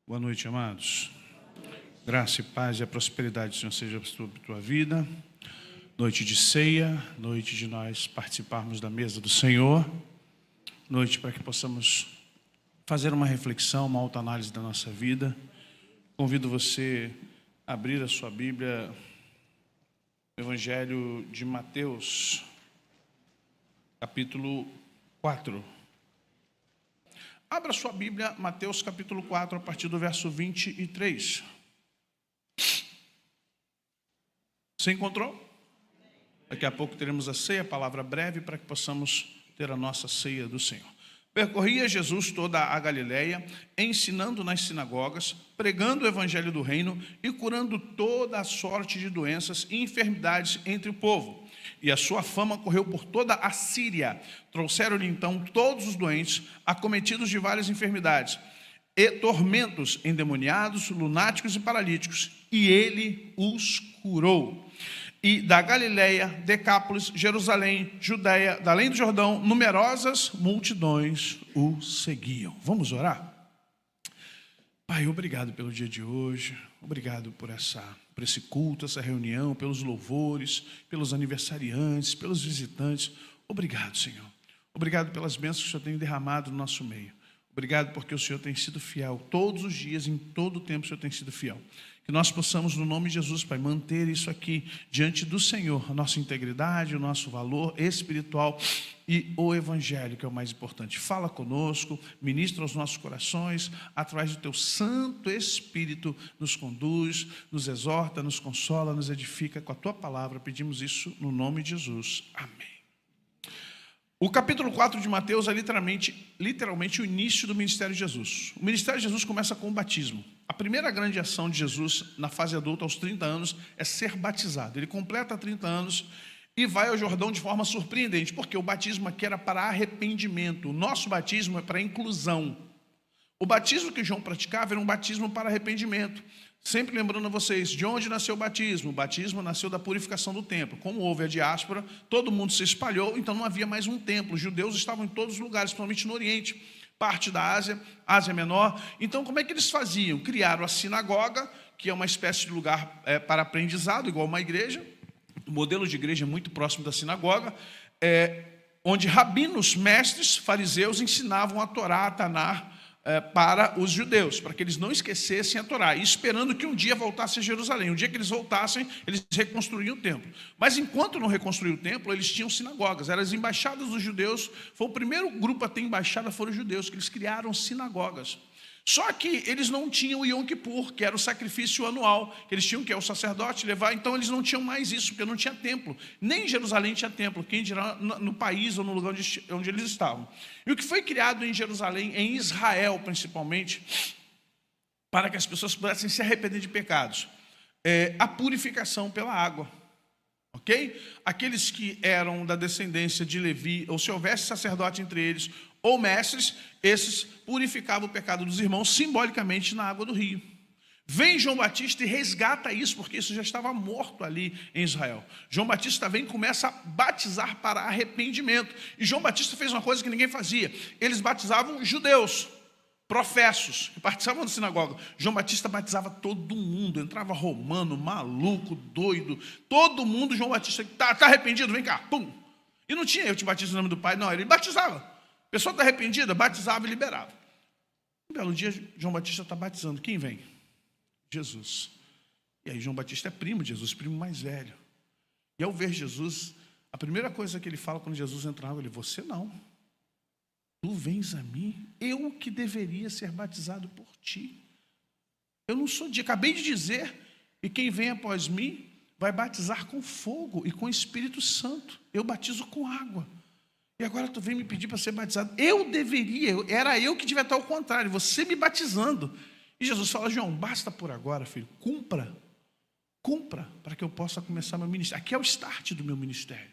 Boa noite, amados. Graça e paz e a prosperidade do Senhor seja sobre a tua vida. Noite de ceia, noite de nós participarmos da mesa do Senhor. Noite para que possamos fazer uma reflexão, uma autoanálise da nossa vida. Convido você a abrir a sua Bíblia, Evangelho de Mateus, capítulo 4. Abra sua Bíblia, Mateus capítulo 4, a partir do verso 23. Você encontrou? Daqui a pouco teremos a ceia, palavra breve, para que possamos ter a nossa ceia do Senhor. Percorria Jesus toda a Galileia, ensinando nas sinagogas, pregando o evangelho do reino e curando toda a sorte de doenças e enfermidades entre o povo. E a sua fama correu por toda a Síria. Trouxeram-lhe então todos os doentes, acometidos de várias enfermidades, e tormentos, endemoniados, lunáticos e paralíticos, e ele os curou. E da Galileia, Decápolis, Jerusalém, Judeia, da além do Jordão, numerosas multidões o seguiam. Vamos orar? Pai, obrigado pelo dia de hoje, obrigado por esse culto, essa reunião, pelos louvores, pelos aniversariantes, pelos visitantes. Obrigado, Senhor. Obrigado pelas bênçãos que o Senhor tem derramado no nosso meio. Obrigado porque o Senhor tem sido fiel. Todos os dias, em todo o tempo, o Senhor tem sido fiel. Que nós possamos, no nome de Jesus, Pai, manter isso aqui diante do Senhor, a nossa integridade, o nosso valor espiritual e o Evangelho, que é o mais importante. Fala conosco, ministra aos nossos corações, através do Teu Santo Espírito, nos conduz, nos exorta, nos consola, nos edifica com a Tua palavra. Pedimos isso no nome de Jesus. Amém. O capítulo 4 de Mateus é literalmente o início do ministério de Jesus. O ministério de Jesus começa com o batismo. A primeira grande ação de Jesus na fase adulta, aos 30 anos, é ser batizado. Ele completa 30 anos e vai ao Jordão de forma surpreendente, porque o batismo aqui era para arrependimento. O nosso batismo é para inclusão. O batismo que João praticava era um batismo para arrependimento. Sempre lembrando a vocês, de onde nasceu o batismo? O batismo nasceu da purificação do templo. Como houve a diáspora, todo mundo se espalhou, então não havia mais um templo. Os judeus estavam em todos os lugares, principalmente no Oriente, parte da Ásia Menor. Então, como é que eles faziam? Criaram a sinagoga, que é uma espécie de lugar para aprendizado, igual uma igreja. O modelo de igreja é muito próximo da sinagoga, onde rabinos, mestres, fariseus ensinavam a Torá, a Tanar, para os judeus, para que eles não esquecessem a Torá, e esperando que um dia voltasse a Jerusalém. Um dia que eles voltassem, eles reconstruíam o templo. Mas enquanto não reconstruíam o templo, eles tinham sinagogas, eram as embaixadas dos judeus. Foi o primeiro grupo a ter embaixada, foram os judeus, que eles criaram sinagogas. Só que eles não tinham o Yom Kippur, que era o sacrifício anual, que eles tinham que o sacerdote levar, então eles não tinham mais isso, porque não tinha templo. Nem em Jerusalém tinha templo, quem dirá no país ou no lugar onde eles estavam. E o que foi criado em Jerusalém, em Israel principalmente, para que as pessoas pudessem se arrepender de pecados, a purificação pela água. Ok? Aqueles que eram da descendência de Levi, ou se houvesse sacerdote entre eles, ou mestres, esses purificavam o pecado dos irmãos simbolicamente na água do rio. Vem João Batista e resgata isso, porque isso já estava morto ali em Israel. João Batista vem e começa a batizar para arrependimento. E João Batista fez uma coisa que ninguém fazia. Eles batizavam judeus, professos, que participavam da sinagoga. João Batista batizava todo mundo, entrava romano, maluco, doido, todo mundo. João Batista, tá arrependido? Vem cá, pum. E não tinha eu te batizo no nome do Pai, não, ele batizava. A pessoa está arrependida, batizava e liberava. Um belo dia, João Batista está batizando. Quem vem? Jesus. E aí João Batista é primo de Jesus, primo mais velho. E ao ver Jesus, a primeira coisa que ele fala quando Jesus entrava, ele: você não. Tu vens a mim, eu que deveria ser batizado por ti. Eu não sou acabei de dizer, e quem vem após mim vai batizar com fogo e com Espírito Santo. Eu batizo com água. E agora tu vem me pedir para ser batizado. Era eu que devia estar ao contrário, você me batizando. E Jesus fala: João, basta por agora, filho, cumpra, para que eu possa começar meu ministério. Aqui é o start do meu ministério.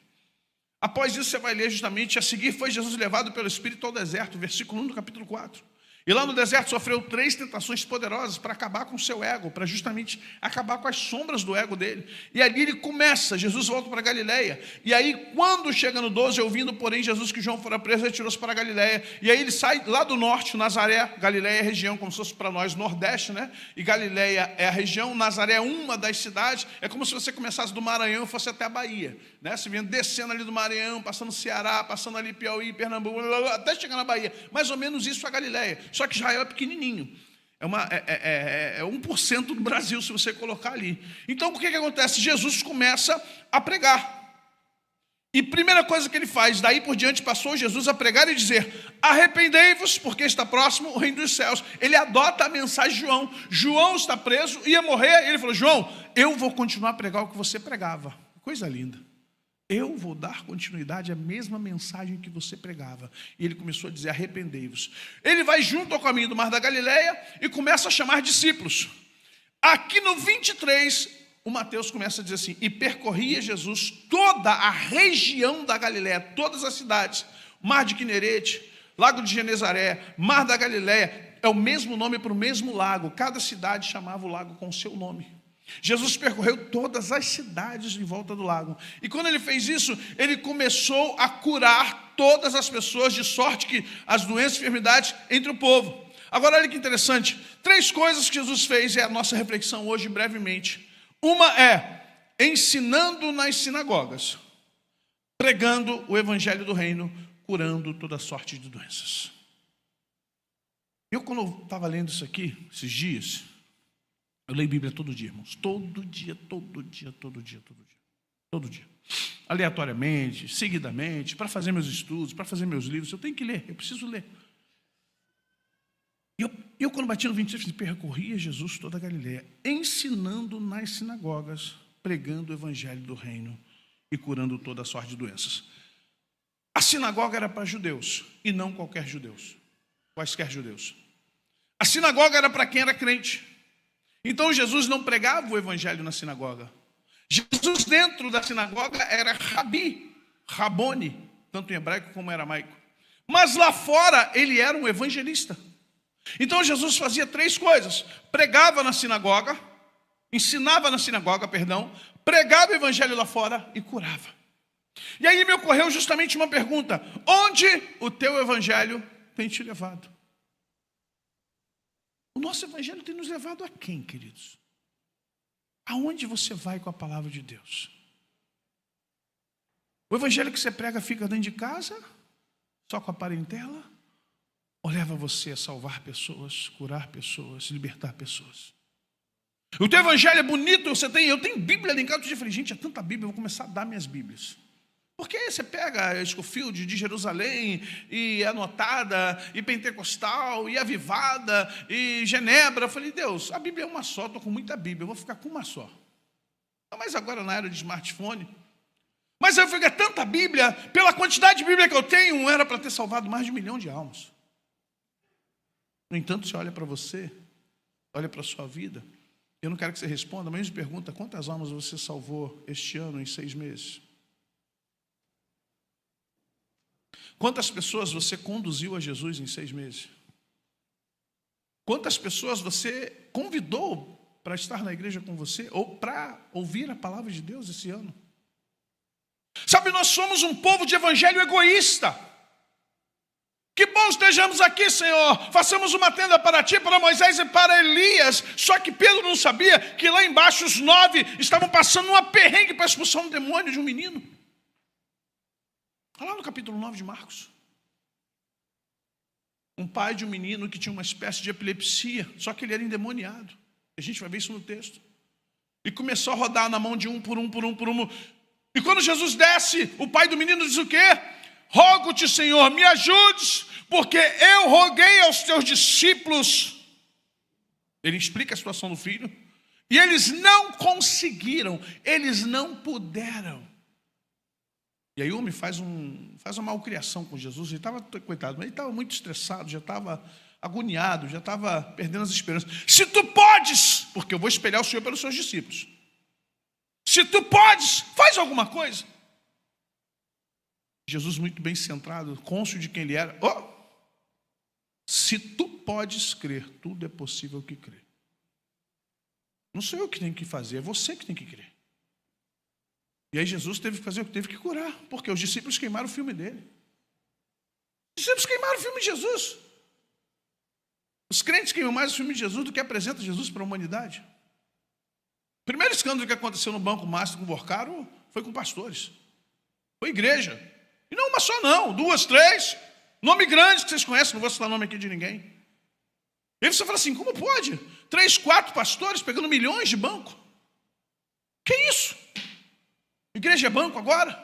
Após isso, você vai ler justamente, a seguir foi Jesus levado pelo Espírito ao deserto, versículo 1 do capítulo 4. E lá no deserto sofreu 3 tentações poderosas para acabar com o seu ego, para justamente acabar com as sombras do ego dele. E ali ele começa, Jesus volta para Galileia. E aí quando chega no 12, ouvindo porém Jesus que João fora preso, retirou-se para Galileia. E aí ele sai lá do norte, Nazaré, Galileia é a região, como se fosse para nós, nordeste, né? E Galileia é a região, Nazaré é uma das cidades. É como se você começasse do Maranhão e fosse até a Bahia, né? Se vindo descendo ali do Maranhão, passando Ceará, passando ali Piauí, Pernambuco, até chegar na Bahia. Mais ou menos isso é a Galileia. Só que Israel é pequenininho, é 1% do Brasil, se você colocar ali. Então, o que acontece? Jesus começa a pregar. E primeira coisa que ele faz, daí por diante passou Jesus a pregar e dizer: arrependei-vos, porque está próximo o reino dos céus. Ele adota a mensagem de João. João está preso, ia morrer, e ele falou: João, eu vou continuar a pregar o que você pregava. Coisa linda. Eu vou dar continuidade à mesma mensagem que você pregava. E ele começou a dizer: arrependei-vos. Ele vai junto ao caminho do Mar da Galileia e começa a chamar discípulos. Aqui no 23, o Mateus começa a dizer assim: e percorria Jesus toda a região da Galileia, todas as cidades, Mar de Quinerete, Lago de Genezaré, Mar da Galileia, é o mesmo nome para o mesmo lago, cada cidade chamava o lago com o seu nome. Jesus percorreu todas as cidades em volta do lago. E quando ele fez isso, ele começou a curar todas as pessoas, de sorte que as doenças e enfermidades entre o povo. Agora olha que interessante, 3 coisas que Jesus fez, é a nossa reflexão hoje brevemente. Uma é ensinando nas sinagogas, pregando o evangelho do reino, curando toda sorte de doenças. Eu quando eu estava lendo isso aqui, esses dias, eu leio Bíblia todo dia, irmãos. Todo dia. Aleatoriamente, seguidamente, para fazer meus estudos, para fazer meus livros. Eu tenho que ler, eu preciso ler. E eu quando bati no 26, percorria Jesus toda a Galileia, ensinando nas sinagogas, pregando o evangelho do reino e curando toda a sorte de doenças. A sinagoga era para judeus, e não quaisquer judeus. A sinagoga era para quem era crente. Então Jesus não pregava o evangelho na sinagoga. Jesus dentro da sinagoga era rabi, rabone, tanto em hebraico como em aramaico. Mas lá fora ele era um evangelista. Então Jesus fazia 3 coisas: pregava na sinagoga, ensinava na sinagoga, pregava o evangelho lá fora e curava. E aí me ocorreu justamente uma pergunta: onde o teu evangelho tem te levado? O nosso evangelho tem nos levado a quem, queridos? Aonde você vai com a palavra de Deus? O evangelho que você prega fica dentro de casa, só com a parentela? Ou leva você a salvar pessoas, curar pessoas, libertar pessoas? O teu evangelho é bonito, eu tenho Bíblia ali em casa. Eu falei: gente, é tanta Bíblia, eu vou começar a dar minhas Bíblias. Porque aí você pega a Scofield de Jerusalém, e Anotada, e Pentecostal, e Avivada, e Genebra. Eu falei: Deus, a Bíblia é uma só, estou com muita Bíblia, eu vou ficar com uma só. Mas agora na era de smartphone. Mas eu falei: é tanta Bíblia, pela quantidade de Bíblia que eu tenho, era para ter salvado mais de 1 milhão de almas. No entanto, você olha para você, olha para a sua vida, eu não quero que você responda, mas me pergunta: quantas almas você salvou este ano em 6 meses? Quantas pessoas você conduziu a Jesus em 6 meses? Quantas pessoas você convidou para estar na igreja com você, ou para ouvir a palavra de Deus esse ano? Sabe, nós somos um povo de evangelho egoísta. Que bom estejamos aqui, Senhor. Façamos uma tenda para ti, para Moisés e para Elias. Só que Pedro não sabia que lá embaixo os 9 estavam passando uma perrengue para expulsar um demônio de um menino. Olha lá no capítulo 9 de Marcos. Um pai de um menino que tinha uma espécie de epilepsia, só que ele era endemoniado. A gente vai ver isso no texto. E começou a rodar na mão de um por um. E quando Jesus desce, o pai do menino diz o quê? Rogo-te, Senhor, me ajudes, porque eu roguei aos teus discípulos. Ele explica a situação do filho. E eles não conseguiram, eles não puderam. E aí o homem faz uma malcriação com Jesus. Ele estava, coitado, mas ele estava muito estressado, já estava agoniado, já estava perdendo as esperanças. Se tu podes, porque eu vou espelhar o Senhor pelos seus discípulos. Se tu podes, faz alguma coisa. Jesus, muito bem centrado, cônscio de quem ele era. Se tu podes crer, tudo é possível que crê. Não sou eu que tenho que fazer, é você que tem que crer. E aí Jesus teve que fazer o que teve que curar, porque os discípulos queimaram o filme dele. Os discípulos queimaram o filme de Jesus. Os crentes queimam mais o filme de Jesus do que apresenta Jesus para a humanidade. O primeiro escândalo que aconteceu no Banco Master com o Borcaro foi com pastores. Foi igreja. E não uma só não, 2, 3. Nome grande que vocês conhecem, não vou citar nome aqui de ninguém. E aí você fala assim, como pode? 3, 4 pastores pegando milhões de banco. Que isso? Igreja é banco agora?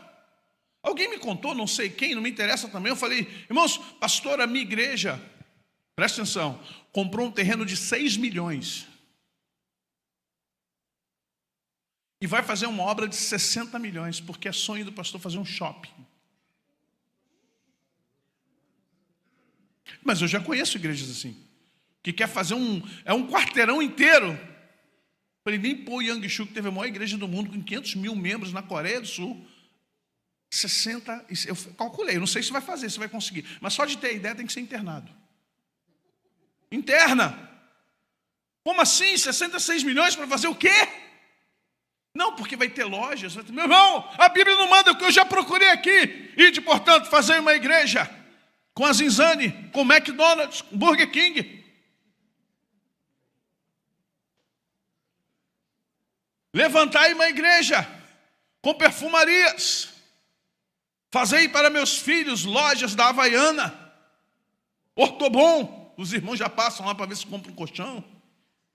Alguém me contou, não sei quem, não me interessa também. Eu falei, irmãos, pastor, a minha igreja, presta atenção, comprou um terreno de 6 milhões. E vai fazer uma obra de 60 milhões, porque é sonho do pastor fazer um shopping. Mas eu já conheço igrejas assim, que quer fazer um quarteirão inteiro. Falei, nem pô, Yangshu, que teve a maior igreja do mundo, com 500 mil membros na Coreia do Sul. 60, eu calculei, não sei se vai fazer, se vai conseguir. Mas só de ter a ideia tem que ser internado. Interna. Como assim? 66 milhões para fazer o quê? Não, porque vai ter lojas. Vai ter... Meu irmão, a Bíblia não manda o que eu já procurei aqui. Ide, portanto, fazer uma igreja com a Zinzane, com o McDonald's, com o Burger King. Levantai uma igreja com perfumarias. Fazei para meus filhos lojas da Havaiana, Ortobon. Os irmãos já passam lá para ver se compram um colchão.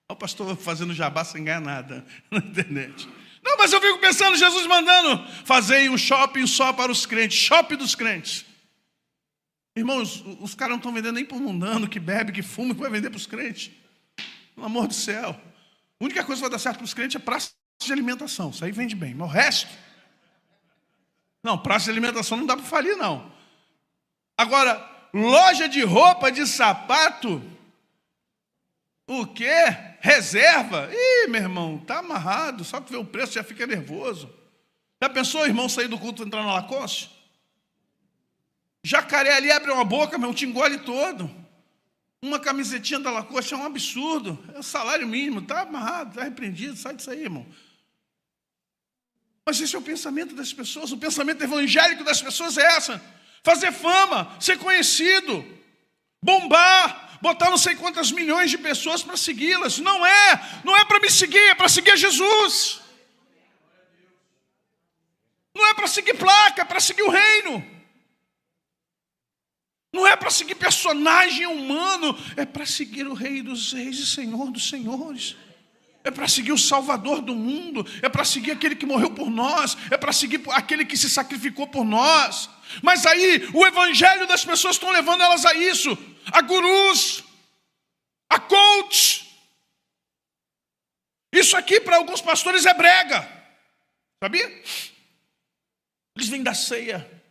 Olha o pastor fazendo jabá sem ganhar nada na internet. Não, mas eu fico pensando, Jesus mandando, fazei um shopping só para os crentes, shopping dos crentes. Irmãos, os caras não estão vendendo nem para o mundano, que bebe, que fuma, que vai vender para os crentes. Pelo amor do céu. A única coisa que vai dar certo para os crentes é praça de alimentação. Isso aí vende bem, mas o resto... Não, praça de alimentação não dá para falir, não. Agora, loja de roupa, de sapato, o quê? Reserva? Ih, meu irmão, tá amarrado, só que vê o preço já fica nervoso. Já pensou, irmão, sair do culto e entrar na Lacoste? Jacaré ali abre uma boca, meu, te engole todo. Uma camisetinha da Lacoste é um absurdo. É o salário mínimo, tá amarrado, tá repreendido, sai disso aí, irmão. Mas esse é o pensamento das pessoas, o pensamento evangélico das pessoas é essa. Fazer fama, ser conhecido, bombar, botar não sei quantas milhões de pessoas para segui-las. Não é para me seguir, é para seguir Jesus. Não é para seguir placa, é para seguir o reino. Não é para seguir personagem humano, é para seguir o Rei dos Reis e Senhor dos Senhores. É para seguir o Salvador do mundo, é para seguir aquele que morreu por nós, é para seguir aquele que se sacrificou por nós. Mas aí, o evangelho das pessoas estão levando elas a isso, a gurus, a coach. Isso aqui para alguns pastores é brega, sabia? Eles vêm da ceia,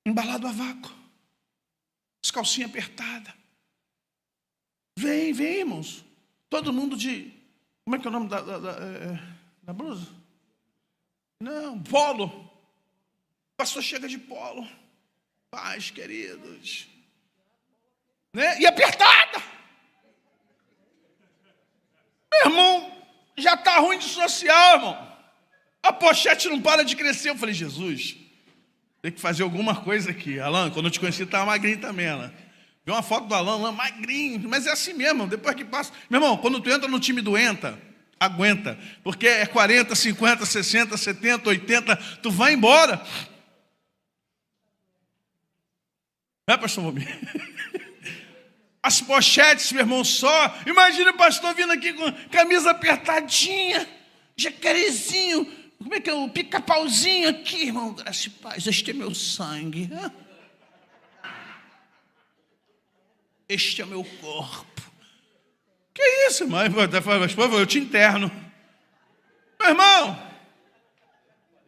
embalado a vácuo, as calcinhas apertadas. Vem, irmãos. Todo mundo de... Como é que é o nome da blusa? Não, polo. O pastor chega de polo. Paz, queridos. Né? E apertada. Meu irmão, já está ruim de social, irmão. A pochete não para de crescer. Eu falei, Jesus, tem que fazer alguma coisa aqui. Alan, quando eu te conheci, estava magrinho também, Alan. Viu uma foto do Alan, magrinho, mas é assim mesmo, depois que passa. Meu irmão, quando tu entra no time do aguenta, porque é 40, 50, 60, 70, 80, tu vai embora. É, pastor Vomir? As pochetes, meu irmão, só. Imagina o pastor vindo aqui com camisa apertadinha, jacarezinho, como é que é o pica-pauzinho aqui, irmão, graça e paz, este é meu sangue. Este é meu corpo. Que isso, irmão? Eu te interno. Meu irmão,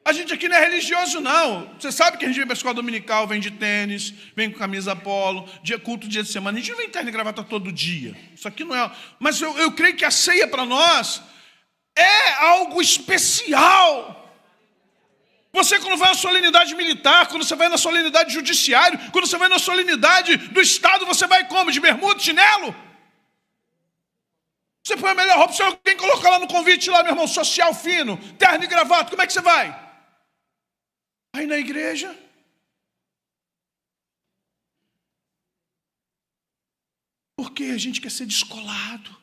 a gente aqui não é religioso, não. Você sabe que a gente vem para a escola dominical, vem de tênis, vem com camisa polo, dia culto, dia de semana. A gente não vem terno e gravata todo dia. Isso aqui não é... Mas eu creio que a ceia para nós é algo especial. Você, quando vai na solenidade militar, quando você vai na solenidade judiciária, quando você vai na solenidade do Estado, você vai como? De bermuda, chinelo? Você põe a melhor roupa, se alguém colocar lá no convite, lá, meu irmão, social fino, terno e gravata, como é que você vai? Aí na igreja... Porque a gente quer ser descolado.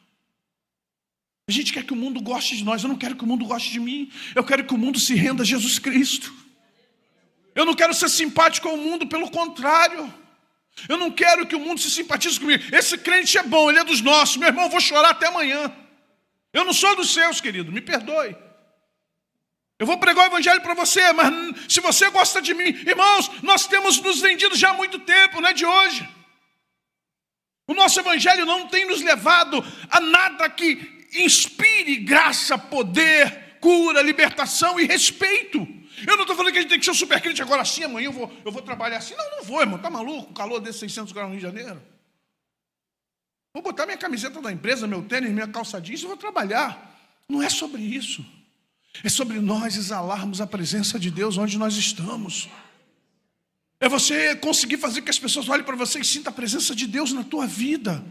A gente quer que o mundo goste de nós. Eu não quero que o mundo goste de mim. Eu quero que o mundo se renda a Jesus Cristo. Eu não quero ser simpático ao mundo, pelo contrário. Eu não quero que o mundo se simpatize comigo. Esse crente é bom, ele é dos nossos. Meu irmão, eu vou chorar até amanhã. Eu não sou dos seus, querido, me perdoe. Eu vou pregar o evangelho para você, mas se você gosta de mim... Irmãos, nós temos nos vendido já há muito tempo, não é de hoje. O nosso evangelho não tem nos levado a nada que inspire graça, poder, cura, libertação e respeito. Eu não estou falando que a gente tem que ser super crente agora assim, amanhã eu vou trabalhar assim. Não vou, irmão, tá maluco? O calor desse 600 graus no Rio de Janeiro. Vou botar minha camiseta da empresa, meu tênis, minha calça jeans e vou trabalhar. Não é sobre isso. É sobre nós exalarmos a presença de Deus onde nós estamos. É você conseguir fazer com que as pessoas olhem para você e sintam a presença de Deus na tua vida.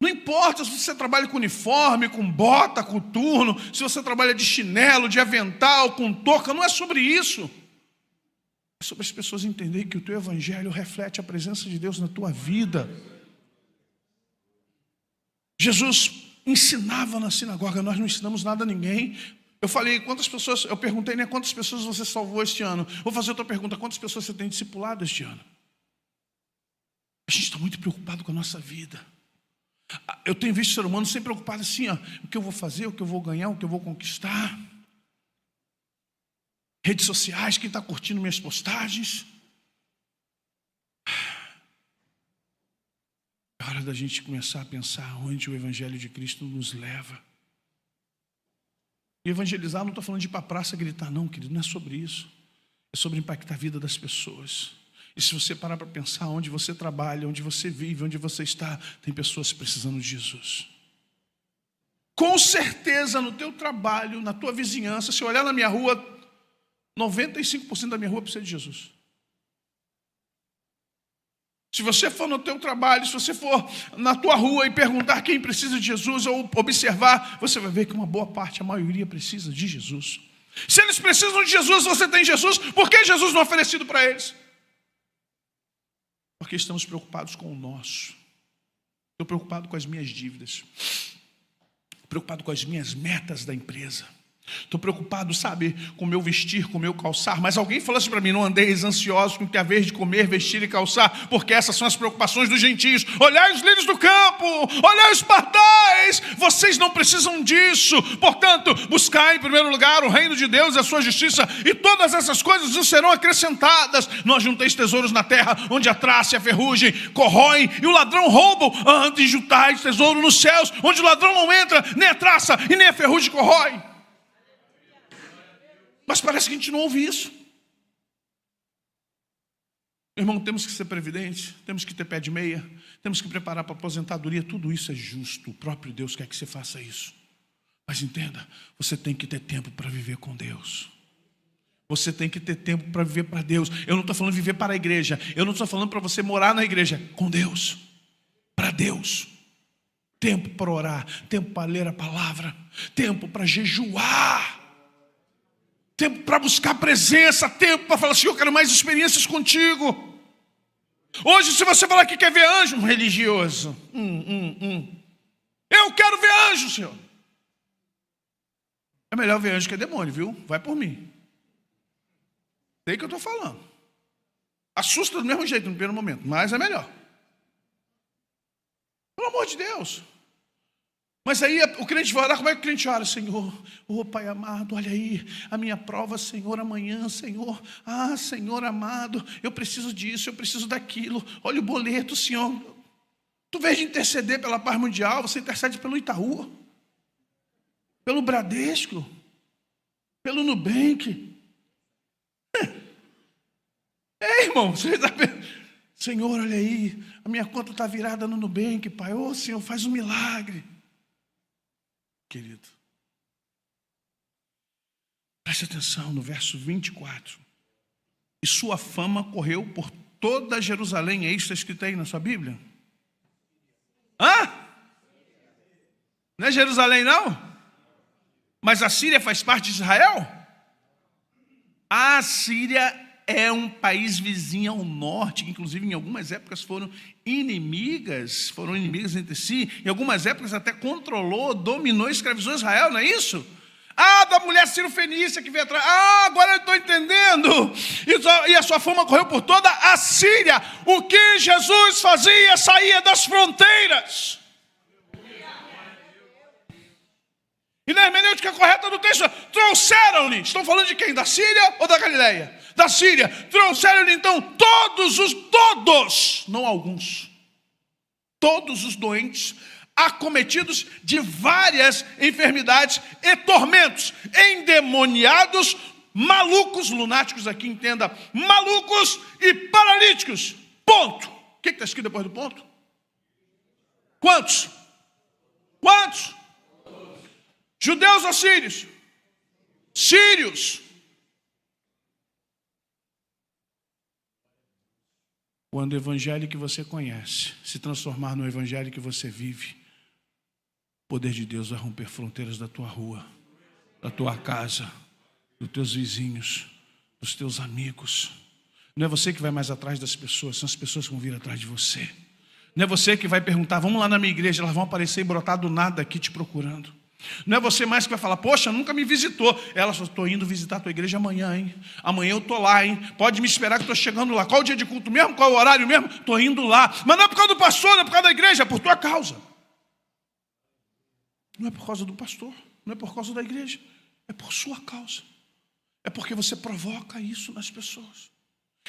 Não importa se você trabalha com uniforme, com bota, com turno, se você trabalha de chinelo, de avental, com touca, não é sobre isso. É sobre as pessoas entenderem que o teu evangelho reflete a presença de Deus na tua vida. Jesus ensinava na sinagoga, nós não ensinamos nada a ninguém. Eu falei, eu perguntei, né, quantas pessoas você salvou este ano? Vou fazer outra pergunta, quantas pessoas você tem discipulado este ano? A gente está muito preocupado com a nossa vida. Eu tenho visto o ser humano sempre preocupado assim, ó, o que eu vou fazer, o que eu vou ganhar, o que eu vou conquistar. Redes sociais, quem está curtindo minhas postagens. É hora da gente começar a pensar onde o evangelho de Cristo nos leva. E evangelizar, não estou falando de ir para a praça gritar, não, querido, não é sobre isso. É sobre impactar a vida das pessoas. E se você parar para pensar onde você trabalha, onde você vive, onde você está, tem pessoas precisando de Jesus. Com certeza no teu trabalho, na tua vizinhança, se eu olhar na minha rua, 95% da minha rua precisa de Jesus. Se você for no teu trabalho, se você for na tua rua e perguntar quem precisa de Jesus, ou observar, você vai ver que uma boa parte, a maioria precisa de Jesus. Se eles precisam de Jesus, você tem Jesus, por que Jesus não é oferecido para eles? Porque estamos preocupados com o nosso. Estou preocupado com as minhas dívidas. Preocupado com as minhas metas da empresa. Estou preocupado, sabe, com o meu vestir, com o meu calçar. Mas alguém falou assim para mim, não andeis ansiosos com o que haver de comer, vestir e calçar, porque essas são as preocupações dos gentios. Olhai os lírios do campo, olhai os pardais, vocês não precisam disso. Portanto, buscai em primeiro lugar o reino de Deus e a sua justiça, e todas essas coisas nos serão acrescentadas. Não ajunteis tesouros na terra, onde a traça e a ferrugem corroem, e o ladrão roubam. Antes juntais tesouro nos céus, onde o ladrão não entra, nem a traça e nem a ferrugem corrói. Mas parece que a gente não ouve isso. Irmão, temos que ser previdentes, temos que ter pé de meia, temos que preparar para a aposentadoria, tudo isso é justo, o próprio Deus quer que você faça isso. Mas entenda, você tem que ter tempo para viver com Deus. Você tem que ter tempo para viver para Deus. Eu não estou falando viver para a igreja, eu não estou falando para você morar na igreja, com Deus, para Deus. Tempo para orar, tempo para ler a palavra, tempo para jejuar. Tempo para buscar presença, tempo para falar assim, eu quero mais experiências contigo. Hoje, se você falar que quer ver anjo, um religioso. Eu quero ver anjo, Senhor. É melhor ver anjo que demônio, viu? Vai por mim. Sei que eu estou falando. Assusta do mesmo jeito no primeiro momento, mas é melhor. Pelo amor de Deus. Mas aí o crente vai orar, como é que o crente ora? Senhor, Pai amado, olha aí, a minha prova, Senhor, amanhã, Senhor. Ah, Senhor amado, eu preciso disso, eu preciso daquilo. Olha o boleto, Senhor. Tu vês de interceder pela paz mundial, você intercede pelo Itaú, pelo Bradesco, pelo Nubank. Irmão, você está pensando, Senhor, olha aí, a minha conta está virada no Nubank, Pai. Ô, Senhor, faz um milagre. Querido, Preste atenção no verso 24. E sua fama correu por toda Jerusalém. É isso que está escrito aí na sua Bíblia? Hã? Não é Jerusalém, não? Mas a Síria faz parte de Israel? A Síria é um país vizinho ao norte, que inclusive em algumas épocas foram inimigas entre si. Em algumas épocas até controlou, dominou e escravizou Israel, não é isso? Ah, da mulher Ciro-Fenícia que veio atrás. Ah, agora eu estou entendendo. E a sua fama correu por toda a Síria. O que Jesus fazia saía das fronteiras. E na hermenêutica correta do texto, trouxeram-lhe. Estão falando de quem? Da Síria ou da Galileia? Da Síria. Trouxeram-lhe então todos, não alguns, todos os doentes, acometidos de várias enfermidades e tormentos, endemoniados, malucos, lunáticos aqui, entenda, malucos e paralíticos. Ponto. O que está escrito depois do ponto? Quantos? Judeus ou sírios? Sírios. Quando o evangelho que você conhece se transformar no evangelho que você vive, o poder de Deus vai romper fronteiras da tua rua, da tua casa, dos teus vizinhos, dos teus amigos. Não é você que vai mais atrás das pessoas, são as pessoas que vão vir atrás de você. Não é você que vai perguntar, vamos lá na minha igreja, elas vão aparecer e brotar do nada aqui te procurando. Não é você mais que vai falar, poxa, nunca me visitou. Ela só, estou indo visitar a tua igreja amanhã, hein? Amanhã eu estou lá, hein? Pode me esperar que estou chegando lá. Qual o dia de culto mesmo? Qual o horário mesmo? Estou indo lá. Mas não é por causa do pastor, não é por causa da igreja, é por tua causa. Não é por causa do pastor, não é por causa da igreja, é por sua causa. É porque você provoca isso nas pessoas.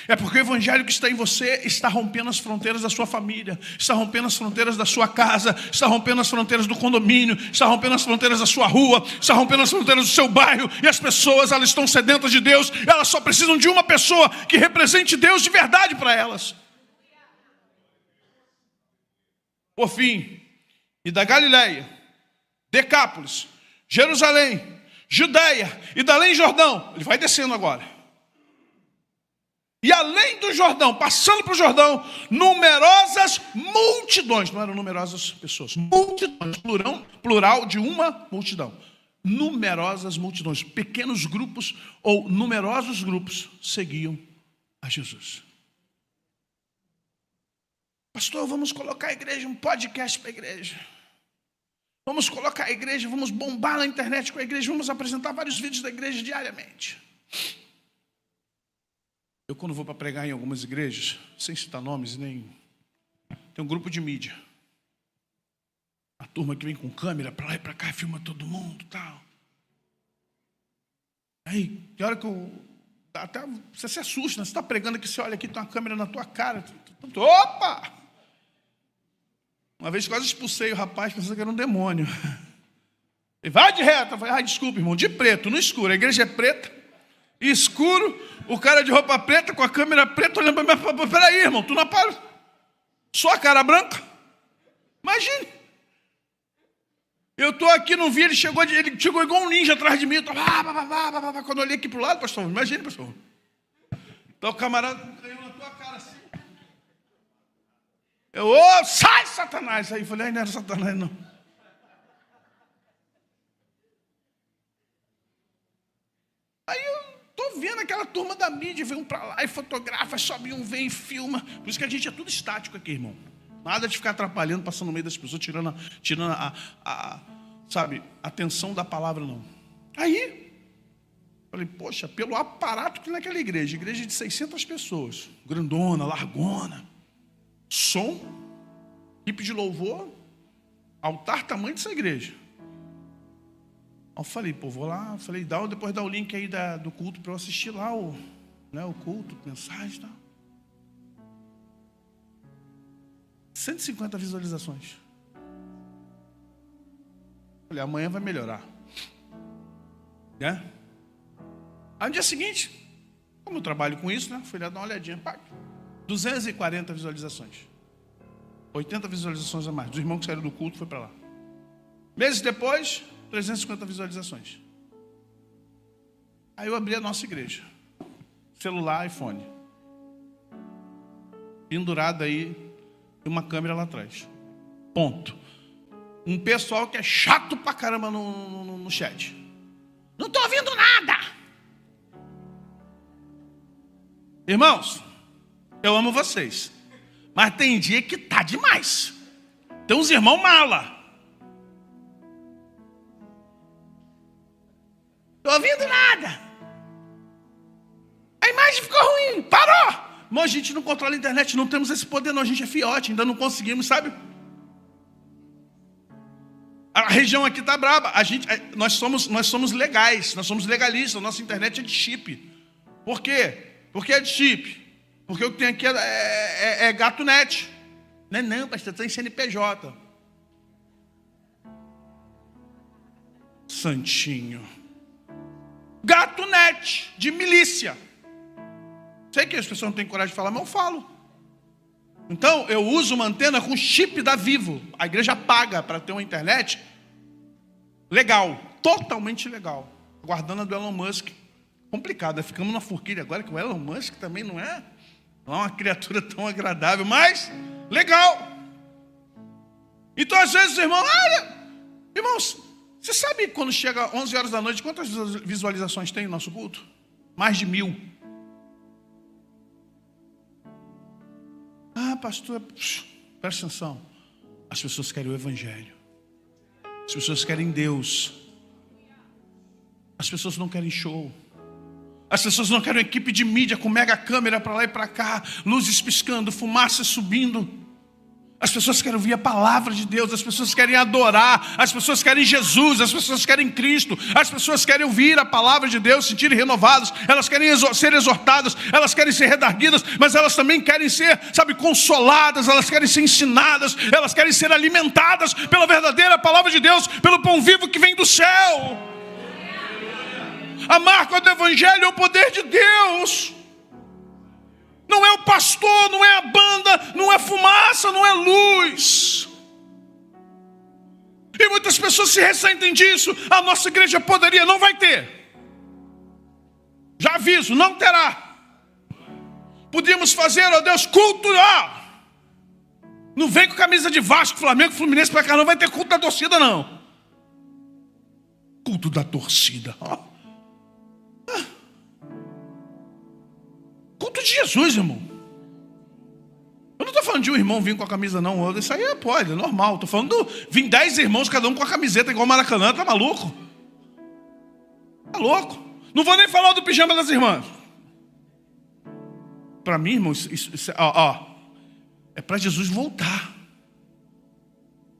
É porque o evangelho que está em você está rompendo as fronteiras da sua família, está rompendo as fronteiras da sua casa, está rompendo as fronteiras do condomínio, está rompendo as fronteiras da sua rua, está rompendo as fronteiras do seu bairro. E as pessoas, elas estão sedentas de Deus, elas só precisam de uma pessoa que represente Deus de verdade para elas. Por fim, e da Galileia, Decápolis, Jerusalém, Judeia e da além Jordão, ele vai descendo agora. E além do Jordão, passando para o Jordão, numerosas multidões, não eram numerosas pessoas, multidões, plural de uma multidão. Numerosas multidões, pequenos grupos ou numerosos grupos seguiam a Jesus. Pastor, vamos colocar a igreja, um podcast para a igreja. Vamos colocar a igreja, vamos bombar na internet com a igreja, vamos apresentar vários vídeos da igreja diariamente. Eu, quando vou para pregar em algumas igrejas, sem citar nomes, tem um grupo de mídia. A turma que vem com câmera para lá e para cá, filma todo mundo e tal. Aí, tem hora que até você se assusta, né? Você está pregando aqui, você olha aqui, tem uma câmera na tua cara. Opa! Uma vez quase expulsei o rapaz, pensando que era um demônio. Ele vai de reta. Eu falei, desculpa, irmão, de preto, no escuro. A igreja é preta, escuro, o cara de roupa preta, com a câmera preta, olhando para mim. Peraí, irmão, tu não para. Só a cara branca? Imagine. Eu estou aqui, não vi, ele chegou igual um ninja atrás de mim. Quando eu olhei aqui para o lado, pastor, imagine, pastor. Então o camarada caiu na tua cara assim. Sai, Satanás! Aí eu falei, não era Satanás, não. Aí eu estou vendo aquela turma da mídia, vem um para lá e fotografa, sobe um, vem e filma. Por isso que a gente é tudo estático aqui, irmão. Nada de ficar atrapalhando, passando no meio das pessoas, tirando a atenção da palavra, não. Aí, falei, poxa, pelo aparato que naquela igreja de 600 pessoas, grandona, largona, som, equipe de louvor, altar tamanho dessa igreja. Aí eu falei, vou lá, depois dá o link aí do culto para eu assistir lá o culto, mensagem e tal. 150 visualizações. Falei, amanhã vai melhorar. Né? Aí no dia seguinte, como eu trabalho com isso, né? Fui lá dar uma olhadinha. 240 visualizações. 80 visualizações a mais. Dos irmãos que saíram do culto, foi para lá. Meses depois, 350 visualizações. Aí eu abri a nossa igreja. Celular, iPhone. Pendurado aí, e uma câmera lá atrás. Ponto. Um pessoal que é chato pra caramba no chat. Não estou ouvindo nada. Irmãos, eu amo vocês. Mas tem dia que tá demais. Tem uns irmãos mala. Estou ouvindo nada. A imagem ficou ruim. Parou. Irmão, a gente não controla a internet. Não temos esse poder não. A gente é fiote. Ainda não conseguimos, sabe? A região aqui está braba. Nós somos legais. Nós somos legalistas. A nossa internet é de chip. Por quê? Porque é de chip. Porque o que tem aqui é gato net. Não, pastor, está em CNPJ. Santinho. Gato net, de milícia. Sei que as pessoas não têm coragem de falar, mas eu falo. Então, eu uso uma antena com chip da Vivo. A igreja paga para ter uma internet legal, totalmente legal. Aguardando a do Elon Musk. Complicado, ficamos na forquilha agora, que o Elon Musk também não é uma criatura tão agradável, mas legal. Então, às vezes, irmãos, você sabe quando chega 11 horas da noite, quantas visualizações tem no nosso culto? Mais de 1000. Pastor, presta atenção. As pessoas querem o Evangelho. As pessoas querem Deus. As pessoas não querem show. As pessoas não querem equipe de mídia com mega câmera para lá e para cá, luzes piscando, fumaça subindo. As pessoas querem ouvir a palavra de Deus, as pessoas querem adorar, as pessoas querem Jesus, as pessoas querem Cristo, as pessoas querem ouvir a palavra de Deus, se sentirem renovadas, elas querem ser exortadas, elas querem ser redarguidas, mas elas também querem ser, consoladas, elas querem ser ensinadas, elas querem ser alimentadas pela verdadeira palavra de Deus, pelo pão vivo que vem do céu. A marca do Evangelho é o poder de Deus. Não é o pastor, não é a banda, não é fumaça, não é luz. E muitas pessoas se ressentem disso. A nossa igreja poderia, não vai ter. Já aviso, não terá. Podíamos fazer, ó Deus, culto. Não vem com camisa de Vasco, Flamengo, Fluminense para cá, não vai ter culto da torcida, não. Culto da torcida. Culto de Jesus, irmão. Eu não estou falando de um irmão vir com a camisa, não. Isso aí pode, é normal. Estou falando vir 10 irmãos, cada um com a camiseta igual Maracanã. Tá maluco? Tá louco? Não vou nem falar do pijama das irmãs. Para mim, irmão, é para Jesus voltar.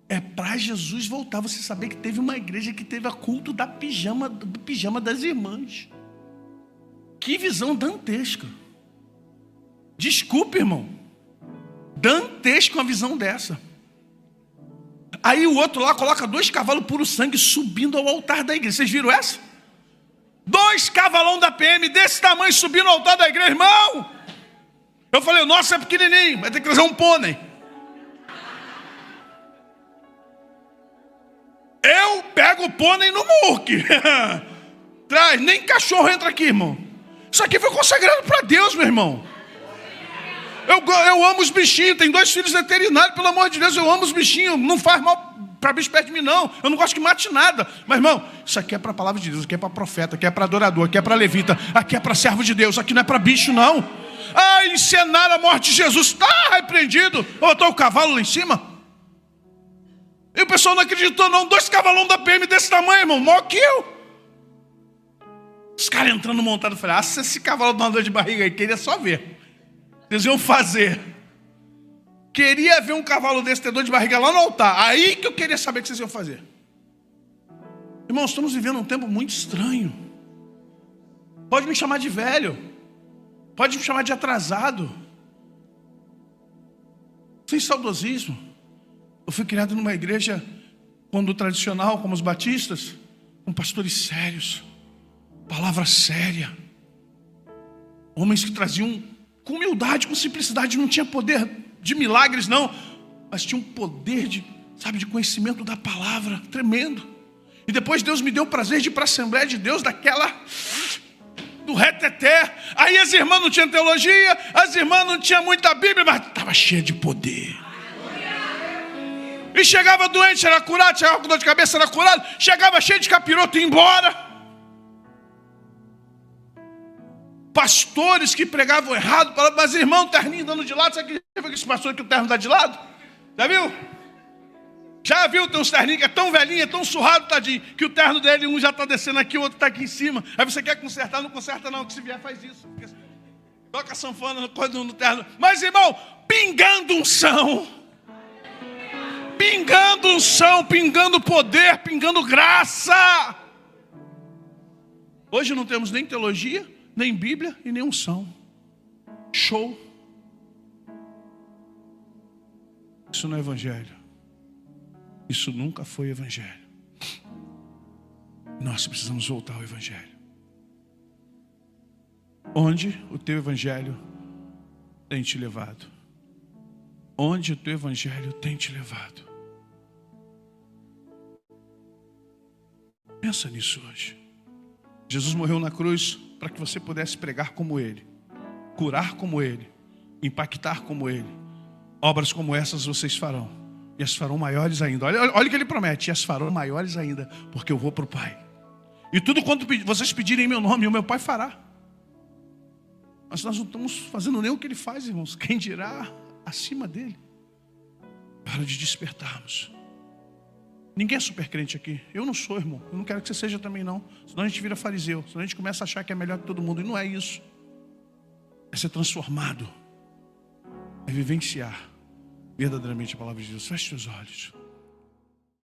É para Jesus voltar. Você saber que teve uma igreja que teve a culto do pijama das irmãs. Que visão dantesca. Desculpe, irmão. Dantesco uma visão dessa. Aí o outro lá coloca 2 cavalos puro sangue subindo ao altar da igreja. Vocês viram essa? 2 cavalão da PM desse tamanho subindo ao altar da igreja, irmão. Eu falei, nossa, é pequenininho, vai ter que trazer um pônei. Eu pego o pônei no muque. Traz, nem cachorro entra aqui, irmão. Isso aqui foi consagrado para Deus, meu irmão. Eu amo os bichinhos, tenho 2 filhos veterinários, pelo amor de Deus, eu amo os bichinhos, não faz mal para bicho perto de mim, não. Eu não gosto que mate nada. Mas, irmão, isso aqui é para a palavra de Deus, aqui é para profeta, aqui é para adorador, aqui é para levita, aqui é para servo de Deus, aqui não é para bicho, não. Encenar a morte de Jesus, está repreendido. Botou o cavalo lá em cima. E o pessoal não acreditou, não. 2 cavalão da PM desse tamanho, irmão, maior que eu. Os caras entrando montados, eu falei, se esse cavalo dá uma dor de barriga aí, queria só ver. Eles iam fazer. Queria ver um cavalo desse ter dor de barriga lá no altar. Aí que eu queria saber o que vocês iam fazer. Irmãos, estamos vivendo um tempo muito estranho. Pode me chamar de velho. Pode me chamar de atrasado. Sem saudosismo. Eu fui criado numa igreja, quando tradicional, como os batistas, com pastores sérios. Palavra séria. Homens que traziam com humildade, com simplicidade, não tinha poder de milagres, não, mas tinha um poder de conhecimento da palavra, tremendo. E depois Deus me deu o prazer de ir para a Assembleia de Deus, daquela do reteté. Aí as irmãs não tinham teologia, as irmãs não tinham muita Bíblia, mas estava cheia de poder. E chegava doente, era curado, chegava com dor de cabeça, era curado, chegava cheio de capiroto e ia embora. Pastores que pregavam errado, mas irmão, terninho dando de lado. Sabe aquele pastor que o terno dá de lado? Já viu? Já viu? Tem uns terninhos que é tão velhinho, é tão surrado, tadinho, que o terno dele, um já está descendo aqui, o outro está aqui em cima. Aí você quer consertar, não conserta não, que se vier faz isso. Toca a sanfona no terno. Mas irmão, pingando unção. Pingando unção, pingando poder, pingando graça. Hoje não temos nem teologia, nem Bíblia e nem unção. Show. Isso não é evangelho. Isso nunca foi evangelho. Nós precisamos voltar ao evangelho. Onde o teu evangelho tem te levado? Onde o teu evangelho tem te levado? Pensa nisso hoje. Jesus morreu na cruz para que você pudesse pregar como Ele, curar como Ele, impactar como Ele. Obras como essas vocês farão, e as farão maiores ainda. Olha o que Ele promete: e as farão maiores ainda, porque eu vou para o Pai. E tudo quanto vocês pedirem em meu nome, o meu Pai fará. Mas nós não estamos fazendo nem o que Ele faz, irmãos. Quem dirá acima dEle? Para de despertarmos. Ninguém é super crente aqui. Eu não sou, irmão. Eu não quero que você seja também, não. Senão a gente vira fariseu. Senão a gente começa a achar que é melhor que todo mundo. E não é isso. É ser transformado. É vivenciar verdadeiramente a palavra de Deus. Feche seus olhos.